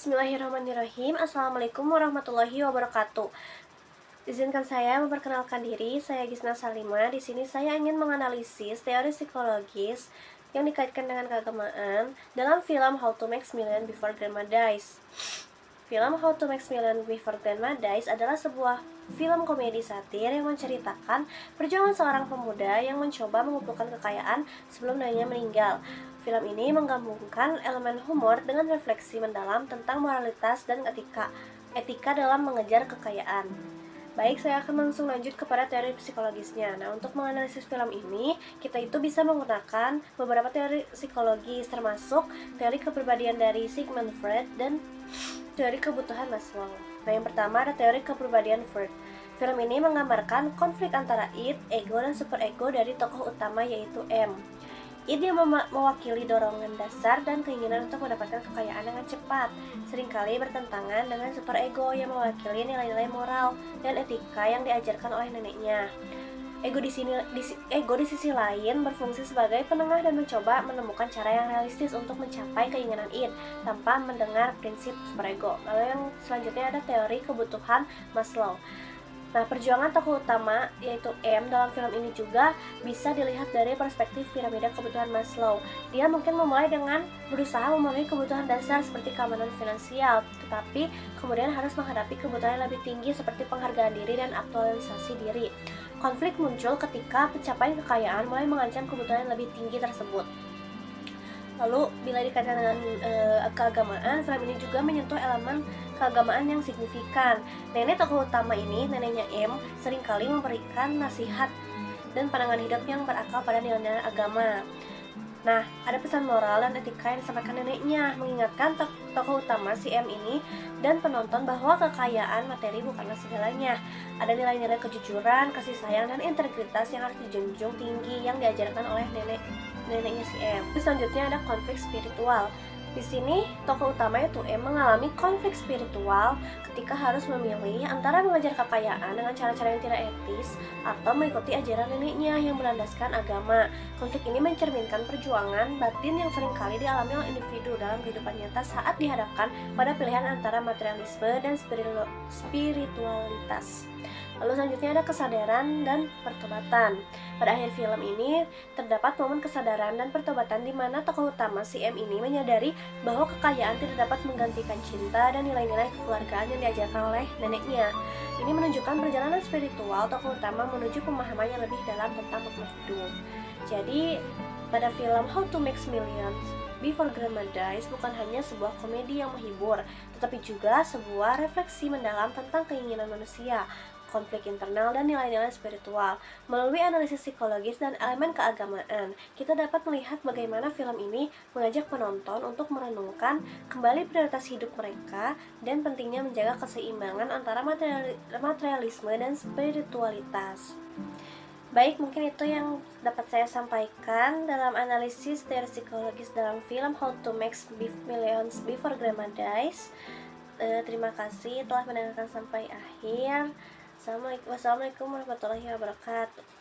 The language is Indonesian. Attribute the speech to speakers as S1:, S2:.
S1: Bismillahirrahmanirrahim. Assalamualaikum warahmatullahi wabarakatuh. Izinkan saya memperkenalkan diri. Saya Gisna Salima. Di sini saya ingin menganalisis teori psikologis yang dikaitkan dengan keagamaan dalam film How to Make Million Before Grandma Dies. Film How to Make Million Before Grandma Dies adalah sebuah film komedi satir yang menceritakan perjuangan seorang pemuda yang mencoba mengumpulkan kekayaan sebelum neneknya meninggal. Film ini menggabungkan elemen humor dengan refleksi mendalam tentang moralitas dan etika dalam mengejar kekayaan. Baik, saya akan langsung lanjut kepada teori psikologisnya. Nah, untuk menganalisis film ini, kita itu bisa menggunakan beberapa teori psikologis, termasuk teori kepribadian dari Sigmund Freud dan teori kebutuhan Maslow. Nah, yang pertama ada teori kepribadian Freud. Film ini menggambarkan konflik antara id, ego, dan superego dari tokoh utama yaitu M. Id yang mewakili dorongan dasar dan keinginan untuk mendapatkan kekayaan dengan cepat, seringkali bertentangan dengan superego yang mewakili nilai-nilai moral dan etika yang diajarkan oleh neneknya. Ego di sisi lain berfungsi sebagai penengah dan mencoba menemukan cara yang realistis untuk mencapai keinginan id tanpa mendengar prinsip superego. Lalu yang selanjutnya ada teori kebutuhan Maslow. Nah, perjuangan tokoh utama yaitu M dalam film ini juga bisa dilihat dari perspektif piramida kebutuhan Maslow. Dia mungkin memulai dengan berusaha memenuhi kebutuhan dasar seperti keamanan finansial, tetapi kemudian harus menghadapi kebutuhan yang lebih tinggi seperti penghargaan diri dan aktualisasi diri. Konflik muncul ketika pencapaian kekayaan mulai mengancam kebutuhan yang lebih tinggi tersebut. Lalu, bila dikaitkan dengan keagamaan, film ini juga menyentuh elemen keagamaan yang signifikan. Nenek tokoh utama ini, neneknya M, seringkali memberikan nasihat dan pandangan hidup yang berakal pada nilai-nilai agama. Nah, ada pesan moral dan etika yang disampaikan neneknya, mengingatkan tokoh utama si M ini dan penonton bahwa kekayaan materi bukanlah segalanya. Ada nilai-nilai kejujuran, kasih sayang, dan integritas yang harus dijunjung tinggi yang diajarkan oleh neneknya si M. Selanjutnya ada konflik spiritual. Di sini, tokoh utama yaitu M mengalami konflik spiritual ketika harus memilih antara mengejar kekayaan dengan cara-cara yang tidak etis atau mengikuti ajaran neneknya yang berlandaskan agama. Konflik ini mencerminkan perjuangan batin yang seringkali dialami oleh individu dalam kehidupan nyata saat dihadapkan pada pilihan antara materialisme dan spiritualitas. Lalu selanjutnya ada kesadaran dan pertobatan. Pada akhir film ini terdapat momen kesadaran dan pertobatan di mana tokoh utama si M ini menyadari bahwa kekayaan tidak dapat menggantikan cinta dan nilai-nilai kekeluargaan yang diajarkan oleh neneknya. Ini menunjukkan perjalanan spiritual tokoh utama menuju pemahaman yang lebih dalam tentang makna hidup. Jadi, pada film How to Make Millions Before Grandma Dies bukan hanya sebuah komedi yang menghibur, tetapi juga sebuah refleksi mendalam tentang keinginan manusia, konflik internal, dan nilai-nilai spiritual. Melalui analisis psikologis dan elemen keagamaan, kita dapat melihat bagaimana film ini mengajak penonton untuk merenungkan kembali prioritas hidup mereka dan pentingnya menjaga keseimbangan antara materialisme dan spiritualitas. Baik, mungkin itu yang dapat saya sampaikan dalam analisis teori psikologis dalam film How to Make Millions Before Grandma Dies. Terima kasih telah mendengarkan sampai akhir. Wassalamualaikum warahmatullahi wabarakatuh.